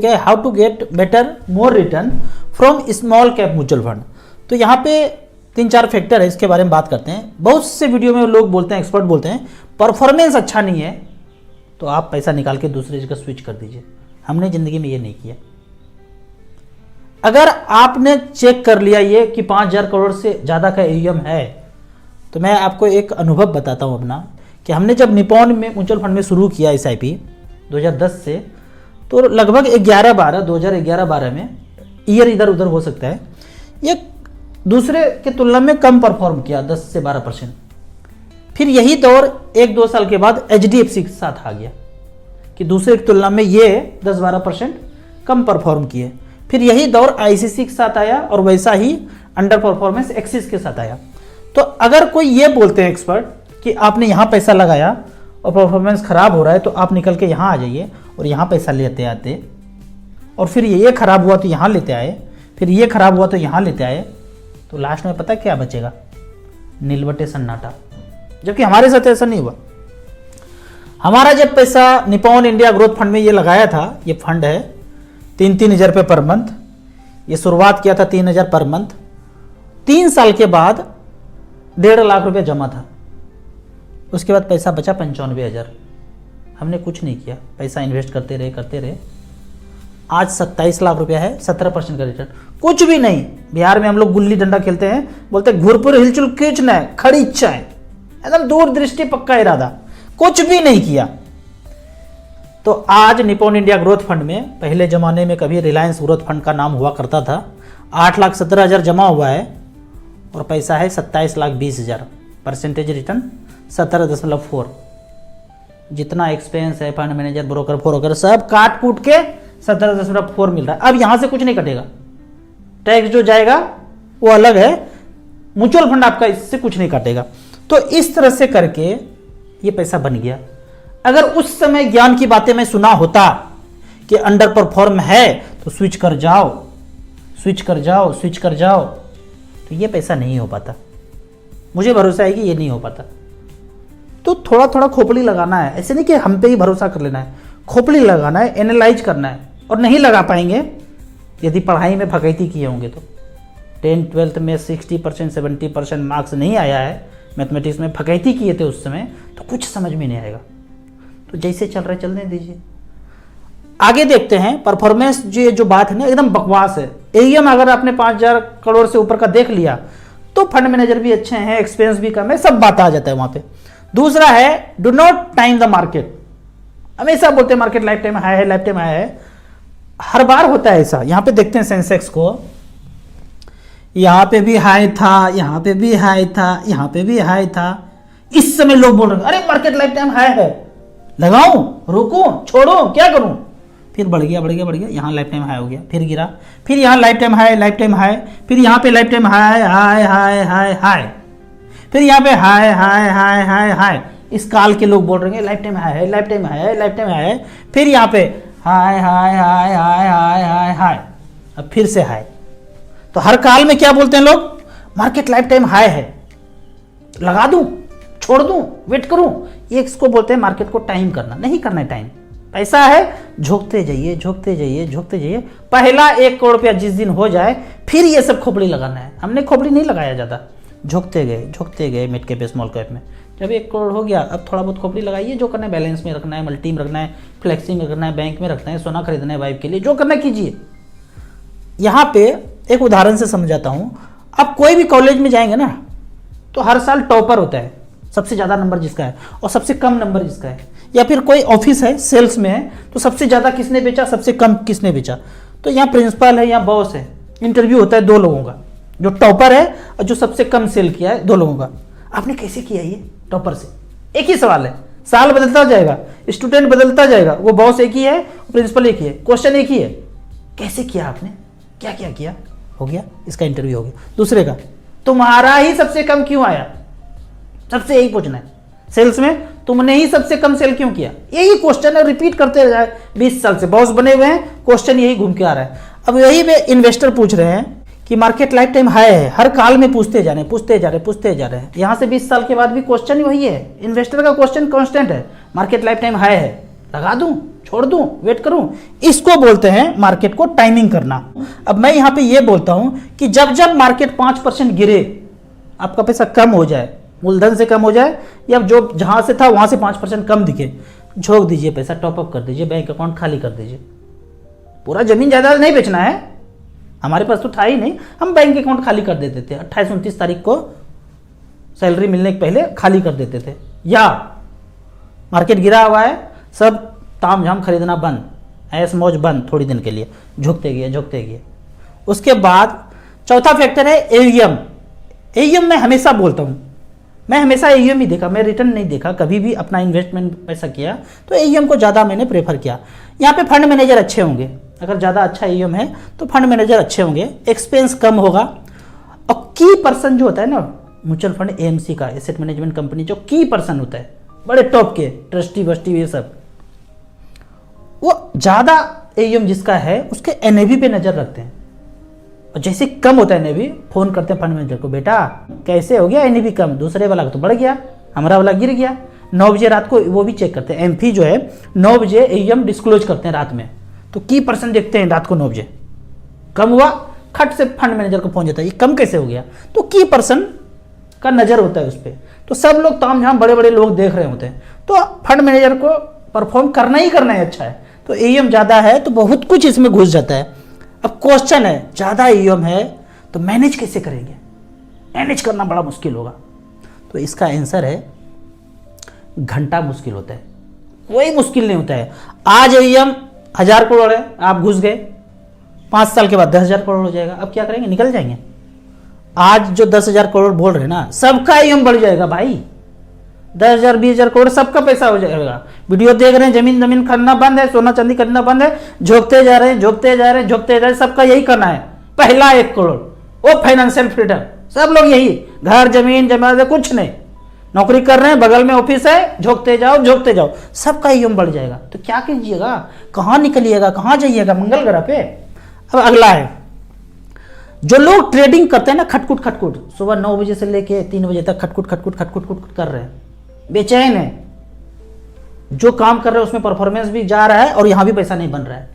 Topic है how to get better more return from small cap mutual fund. तो यहाँ पे 3-4 फैक्टर है, इसके बारे में बात करते हैं। बहुत से वीडियो में लोग बोलते हैं, एक्सपर्ट बोलते हैं परफॉर्मेंस अच्छा नहीं है तो आप पैसा निकाल के दूसरी जगह स्विच कर दीजिए। हमने ज़िंदगी में ये नहीं किया। अगर आपने चेक कर लिया ये कि 5,000 करोड़ से ज़्यादा का AUM है, तो मैं आपको एक अनुभव बताता हूँ अपना कि हमने जब निपॉन में म्यूचुअल फंड में शुरू किया SIP 2010 से, तो लगभग 2011-12 में ईयर इधर उधर हो सकता है, ये दूसरे के तुलना में कम परफॉर्म किया 10 से 12%। फिर यही दौर 1-2 साल के बाद HDFC के साथ आ गया कि दूसरे की तुलना में ये 10-12% कम परफॉर्म किए। फिर यही दौर ICICI के साथ आया और वैसा ही अंडर परफॉर्मेंस एक्सिस के साथ आया। तो अगर कोई ये बोलते हैं एक्सपर्ट कि आपने यहाँ पैसा लगाया और परफॉर्मेंस खराब हो रहा है तो आप निकल के यहाँ आ जाइए और यहाँ पैसा लेते आते, और फिर ये खराब हुआ तो यहाँ लेते आए, फिर ये खराब हुआ तो यहाँ लेते आए, तो लास्ट में पता क्या बचेगा? नीलबटे सन्नाटा। जबकि हमारे साथ ऐसा नहीं हुआ। हमारा जब पैसा निपॉन इंडिया ग्रोथ फंड में ये लगाया था, ये फंड है 3-3 हज़ार रुपये पर मंथ, ये शुरुआत किया था 3 हज़ार पर मंथ। 3 साल के बाद 1.5 लाख रुपये जमा था। उसके बाद पैसा बचा 95,000। हमने कुछ नहीं किया, पैसा इन्वेस्ट करते रहे। आज 27 लाख रुपया है, 17% का रिटर्न। कुछ भी नहीं। बिहार में हम लोग गुल्ली डंडा खेलते हैं, बोलते हैं घुरपुर हिलचुल खींचना है, खड़ी इच्छा है, एकदम दूरदृष्टि पक्का इरादा, कुछ भी नहीं किया। तो आज निपॉन इंडिया ग्रोथ फंड में, पहले जमाने में कभी रिलायंस ग्रोथ फंड का नाम हुआ करता था, 8,17,000 जमा हुआ है और पैसा है 27,20,000। Percentage return 17.4। जितना एक्सपेंस है, फंड मैनेजर, ब्रोकर सब काट कूट के 17.4 मिल रहा है। अब यहां से कुछ नहीं कटेगा, टैक्स जो जाएगा वो अलग है, म्यूचुअल फंड आपका इससे कुछ नहीं काटेगा। तो इस तरह से करके ये पैसा बन गया। अगर उस समय ज्ञान की बातें मैं सुना होता कि अंडर परफॉर्म है तो स्विच कर जाओ, तो ये पैसा नहीं हो पाता। मुझे भरोसा है कि ये नहीं हो पाता। तो थोड़ा थोड़ा खोपड़ी लगाना है, ऐसे नहीं कि हम पे ही भरोसा कर लेना है, खोपड़ी लगाना है, एनालाइज करना है। और नहीं लगा पाएंगे यदि पढ़ाई में फकैती किए होंगे तो। 10th-12th में 60% 70% मार्क्स नहीं आया है, मैथमेटिक्स में फकैती किए थे उस समय, तो कुछ समझ में नहीं आएगा। तो जैसे चल रहा है चलने दीजिए। आगे देखते हैं। परफॉर्मेंस जो बात है ना, एकदम बकवास है। AUM अगर आपने 5,000 करोड़ से ऊपर का देख लिया तो फंड मैनेजर भी अच्छे हैं, एक्सपेंस भी कम है, सब बात आ जाता है वहां पे। दूसरा है do not time the market. हमेशा बोलते हैं मार्केट लाइफ टाइम हाई है, लाइफ टाइम हाई है। हर बार होता है ऐसा। यहां पे देखते हैं सेंसेक्स को, यहां पे भी हाई था, यहां पे भी हाई था, यहां पे भी हाई था। इस समय लोग बोल रहे हैं अरे मार्केट लाइफ टाइम हाई है, लगाऊं, रुकूं, छोड़ूं, क्या करूं? फिर बढ़ गया, यहां लाइफ टाइम हाई हो गया, फिर गिरा, फिर यहां लाइफ टाइम हाई, फिर यहां पे लाइफ टाइम हाई, फिर यहाँ पे हाई। इस काल के लोग बोल रहे हैं लाइफ टाइम हाई है, फिर यहाँ पे हाई। अब फिर से हाई। तो हर काल में क्या बोलते हैं लोग? मार्केट लाइफ टाइम हाई है, लगा दूं, छोड़ दूं, वेट करूं। ये इसको बोलते हैं मार्केट को टाइम करना। नहीं करना है टाइम। पैसा है, झोंकते जाइए। पहला 1 करोड़ रुपया जिस दिन हो जाए, फिर ये सब खोपड़ी लगाना है। हमने खोपड़ी नहीं लगाया ज्यादा, झोंकते गए मिड कैप स्मॉल कैप में। जब 1 करोड़ हो गया, अब थोड़ा बहुत खोपड़ी लगाइए। जो करना है बैलेंस में रखना है, मल्टी में रखना है, फ्लेक्सी में रखना है, बैंक में रखना है, सोना खरीदना है वाइफ के लिए, जो करना कीजिए। यहाँ पे एक उदाहरण से समझाता हूँ। आप कोई भी कॉलेज में जाएंगे ना, तो हर साल टॉपर होता है, सबसे ज़्यादा नंबर जिसका है और सबसे कम नंबर जिसका है। या फिर कोई ऑफिस है, सेल्स में है, तो सबसे ज़्यादा किसने बेचा, सबसे कम किसने बेचा। तो यहाँ प्रिंसिपल है, यहाँ बॉस है, इंटरव्यू होता है 2 लोगों का, जो टॉपर है और जो सबसे कम सेल किया है, 2 लोगों का। आपने कैसे किया ये टॉपर से? एक ही सवाल है, साल बदलता जाएगा, स्टूडेंट बदलता जाएगा, वो बॉस एक ही है, प्रिंसिपल एक ही है, क्वेश्चन एक ही है। कैसे किया आपने? क्या किया? हो गया, इसका इंटरव्यू हो गया। दूसरे का, तुम्हारा ही सबसे कम क्यों आया? सबसे यही पूछना है। सेल्स में तुमने ही सबसे कम सेल क्यों किया? यही क्वेश्चन है, रिपीट करते जाए। 20 साल से बॉस बने हुए हैं, क्वेश्चन यही घूम के आ रहा है। अब यही पे इन्वेस्टर पूछ रहे हैं कि मार्केट लाइफ टाइम हाई है, हर काल में पूछते जा रहे हैं। यहाँ से 20 साल के बाद भी क्वेश्चन वही है। इन्वेस्टर का क्वेश्चन कांस्टेंट है, मार्केट लाइफ टाइम हाई है, लगा दूं, छोड़ दूं, वेट करूं, इसको बोलते हैं मार्केट को टाइमिंग करना। अब मैं यहां पे ये बोलता हूं कि जब जब मार्केट 5% गिरे, आपका पैसा कम हो जाए, मूलधन से कम हो जाए या जो जहां से था वहां से 5% कम दिखे, झोंक दीजिए पैसा, टॉपअप कर दीजिए, बैंक अकाउंट खाली कर दीजिए। पूरा जमीन जायदाद नहीं बेचना है, हमारे पास तो था ही नहीं, हम बैंक अकाउंट खाली कर देते थे 28-29 तारीख को सैलरी मिलने के पहले खाली कर देते थे। या मार्केट गिरा हुआ है, सब ताम झाम खरीदना बंद, ऐस मौज बंद, थोड़ी दिन के लिए झुकते गए। उसके बाद चौथा फैक्टर है एयूएम। एयूएम मैं हमेशा बोलता हूं, मैं हमेशा एयूएम ही देखा, मैं रिटर्न नहीं देखा कभी भी। अपना इन्वेस्टमेंट पैसा किया तो एयूएम को ज़्यादा मैंने प्रेफर किया। यहाँ पे फंड मैनेजर अच्छे होंगे, अगर ज़्यादा अच्छा एयूएम है तो फंड मैनेजर अच्छे होंगे, एक्सपेंस कम होगा। और की पर्सन जो होता है ना म्यूचुअल फंड एएमसी का, एसेट मैनेजमेंट कंपनी, जो की पर्सन होता है बड़े टॉप के ट्रस्टी वस्टी ये सब, वो ज़्यादा एयूएम जिसका है उसके एनएवी पे नज़र रखते हैं। और जैसे कम होता है एनएवी, फोन करते हैं फंड मैनेजर को, बेटा कैसे हो गया एनएवी कम, दूसरे वाला तो बढ़ गया, हमारा वाला गिर गया। 9 बजे रात को वो भी चेक करते हैं, एमपी जो है 9 बजे एयूएम डिस्क्लोज करते हैं रात में, तो की पर्सन देखते हैं रात को 9 बजे कम हुआ, खट से फंड मैनेजर को फोन जाता है, ये कम कैसे हो गया, तो की पर्सन का नज़र होता है उस पर। तो सब लोग ताम झाम बड़े बड़े लोग देख रहे होते हैं, तो फंड मैनेजर को परफॉर्म करना ही करना है, अच्छा है। तो एयूएम ज़्यादा है तो बहुत कुछ इसमें घुस जाता है। अब क्वेश्चन है, ज़्यादा एयूएम है तो मैनेज कैसे करेंगे, मैनेज करना बड़ा मुश्किल होगा। तो इसका आंसर है घंटा मुश्किल होता है, कोई मुश्किल नहीं होता है। आज एयूएम 1000 करोड़ है, आप घुस गए, 5 साल के बाद 10,000 करोड़ हो जाएगा, अब क्या करेंगे, निकल जाएंगे। आज जो 10,000 करोड़ बोल रहे हैं ना, सबका एयूएम बढ़ जाएगा भाई, 10,000 20,000 करोड़ सबका पैसा हो जाएगा। वीडियो देख रहे हैं, जमीन खरीदना बंद है, सोना चांदी खरीदना बंद है, झोंकते जा रहे हैं, सबका यही करना है, पहला 1 करोड़, वो फाइनेंशियल फ्रीडम, सब लोग यही, घर जमीन जमा कुछ नहीं, नौकरी कर रहे हैं, बगल में ऑफिस है, झोंकते जाओ, सबका एयूएम बढ़ जाएगा। तो क्या कीजिएगा, कहाँ निकलिएगा, कहाँ जाइएगा, मंगल ग्रह पे। अब अगला है, जो लोग ट्रेडिंग करते हैं ना, खटकुट सुबह 9 बजे से लेके 3 बजे तक खटकुट कर रहे हैं, बेचैन है, जो काम कर रहे हैं उसमें परफॉर्मेंस भी जा रहा है और यहां भी पैसा नहीं बन रहा है,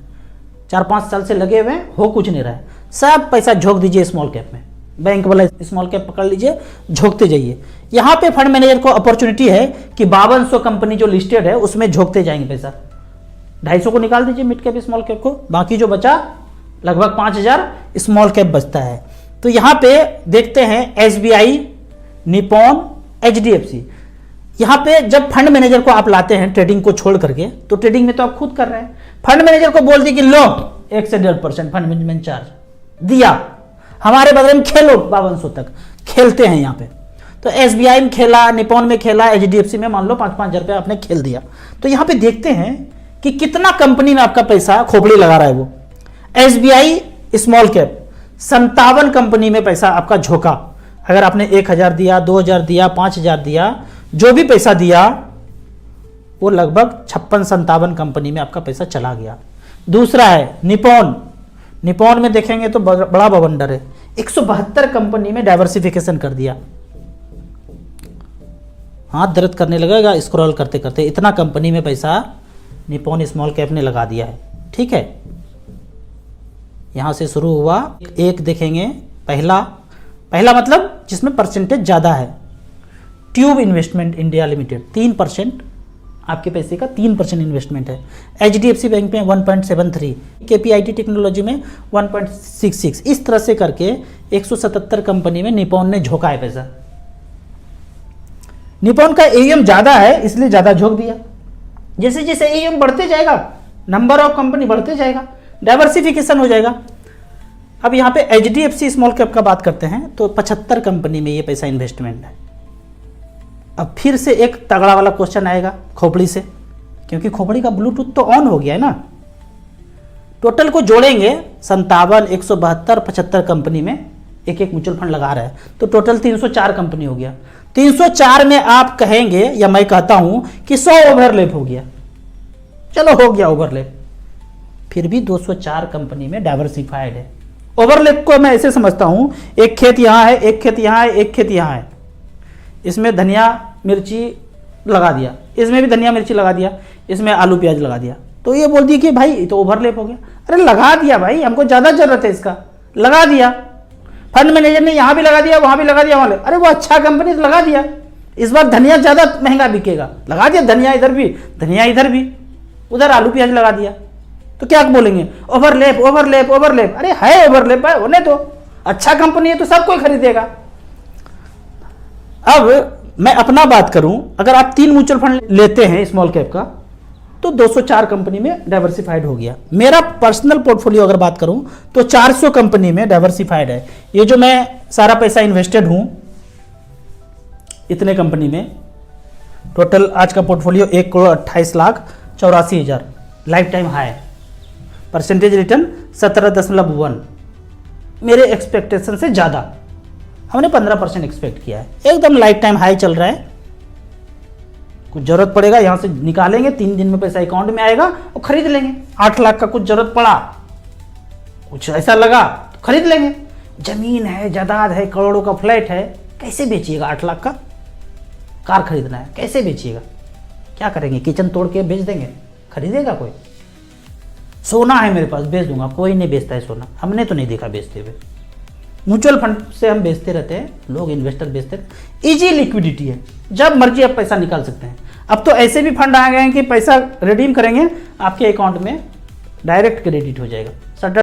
4-5 साल से लगे हुए हो कुछ नहीं रहा है, सब पैसा झोंक दीजिए स्मॉल कैप में, बैंक वाला स्मॉल कैप पकड़ लीजिए, झोंकते जाइए। यहां पे फंड मैनेजर को अपॉर्चुनिटी है कि 5200 कंपनी जो लिस्टेड है उसमें झोंकते जाएंगे पैसा, 250 को निकाल दीजिए मिड कैप स्मॉल कैप को, बाकी जो बचा लगभग 5000 स्मॉल कैप बचता है। तो यहां पे देखते हैं एसबीआई, निपॉन, एचडीएफसी। यहां पे जब फंड मैनेजर को आप लाते हैं ट्रेडिंग को छोड़ करके, तो ट्रेडिंग में तो आप खुद कर रहे हैं, फंड मैनेजर को बोल दी कि लो 1 से 1.5% फंड मैनेजमेंट चार्ज दिया, हमारे बदले में खेलो 5200 तक खेलते हैं यहाँ पे। तो एसबीआई में खेला, निपॉन में खेला, एचडीएफसी में मान लो 5-5 हजार रुपया आपने खेल दिया। तो यहाँ पे देखते हैं कि कितना कंपनी में आपका पैसा खोपड़ी लगा रहा है। वो एसबीआई स्मॉल कैप 57 कंपनी में पैसा आपका झोंका। अगर आपने 1000 दिया, 2000 दिया, 5000 दिया, जो भी पैसा दिया वो लगभग 56-57 कंपनी में आपका पैसा चला गया। दूसरा है निपॉन। निपॉन में देखेंगे तो बड़ा बवंडर है, 172 कंपनी में डाइवर्सिफिकेशन कर दिया। हाथ दर्द करने लगेगा स्क्रॉल करते करते, इतना कंपनी में पैसा निपॉन स्मॉल कैप ने लगा दिया है। ठीक है, यहां से शुरू हुआ, एक देखेंगे पहला मतलब जिसमें परसेंटेज ज़्यादा है, ट्यूब इन्वेस्टमेंट इंडिया लिमिटेड 3%, आपके पैसे का 3% इन्वेस्टमेंट है। एचडीएफसी बैंक में 1.73, केपीआईटी टेक्नोलॉजी में 1.66, इस तरह से करके 177 कंपनी में निपॉन ने झोंका है पैसा। निपॉन का एयूएम ज़्यादा है इसलिए ज़्यादा झोंक दिया। जैसे जैसे एयूएम बढ़ते जाएगा, नंबर ऑफ कंपनी बढ़ते जाएगा, डाइवर्सिफिकेशन हो जाएगा। अब यहाँ पे एचडीएफसी स्मॉल कैप का बात करते हैं तो 75 कंपनी में ये पैसा इन्वेस्टमेंट है। अब फिर से एक तगड़ा वाला क्वेश्चन आएगा खोपड़ी से, क्योंकि खोपड़ी का ब्लूटूथ तो ऑन हो गया है ना। टोटल को जोड़ेंगे 57, 172, 75 कंपनी में एक एक म्यूचुअल फंड लगा रहा है, तो टोटल 304 कंपनी हो गया। 304 में आप कहेंगे या मैं कहता हूं कि 100 ओवरलैप हो गया, चलो हो गया ओवरलैप, फिर भी 204 कंपनी में डाइवर्सिफाइड है। ओवरलैप को मैं ऐसे समझता हूं, एक खेत यहां है, एक खेत यहां है, एक खेत यहां है, इसमें धनिया मिर्ची लगा दिया, इसमें भी धनिया मिर्ची लगा दिया, इसमें आलू प्याज लगा दिया। तो ये बोल दिया कि भाई ये तो ओवरलैप हो गया। अरे लगा दिया भाई, हमको ज़्यादा ज़रूरत है इसका, लगा दिया। फंड मैनेजर ने यहाँ भी लगा दिया, वहाँ भी लगा दिया, वहाँ अरे वो अच्छा कंपनी तो लगा दिया। इस बार धनिया ज़्यादा महंगा बिकेगा, लगा दिया धनिया इधर भी, धनिया इधर भी, उधर आलू प्याज लगा दिया। तो क्या बोलेंगे, ओवरलैप ओवरलैप ओवरलैप। अरे है ओवरलैप है, होने दो, अच्छा कंपनी है तो सब कोई खरीदेगा। अब मैं अपना बात करूं, अगर आप 3 म्यूचुअल फंड लेते हैं स्मॉल कैप का तो 204 कंपनी में डाइवर्सिफाइड हो गया। मेरा पर्सनल पोर्टफोलियो अगर बात करूं तो 400 कंपनी में डाइवर्सिफाइड है। ये जो मैं सारा पैसा इन्वेस्टेड हूं इतने कंपनी में, टोटल आज का portfolio 1,28,84,000 life time high, percentage return 17.1, मेरे एक्सपेक्टेशन से ज़्यादा, हमने 15% एक्सपेक्ट किया है। एकदम लाइफ टाइम हाई चल रहा है। कुछ जरूरत पड़ेगा यहाँ से निकालेंगे, 3 दिन में पैसा अकाउंट में आएगा और खरीद लेंगे। 8 लाख का कुछ जरूरत पड़ा, कुछ ऐसा लगा तो खरीद लेंगे। जमीन है, जायदाद है, करोड़ों का फ्लैट है, कैसे बेचिएगा? 8 लाख का कार खरीदना है, कैसे बेचिएगा? क्या करेंगे? किचन तोड़ के बेच देंगे? खरीदेगा कोई? सोना है मेरे पास, बेच दूंगा, कोई नहीं बेचता है सोना, हमने तो नहीं देखा बेचते हुए। म्यूचुअल फंड से हम बेचते रहते हैं, लोग इन्वेस्टर बेचते रहते। इजी लिक्विडिटी है, जब मर्जी आप पैसा निकाल सकते हैं। अब तो ऐसे भी फंड आ गए हैं कि पैसा रिडीम करेंगे आपके अकाउंट में डायरेक्ट क्रेडिट हो जाएगा।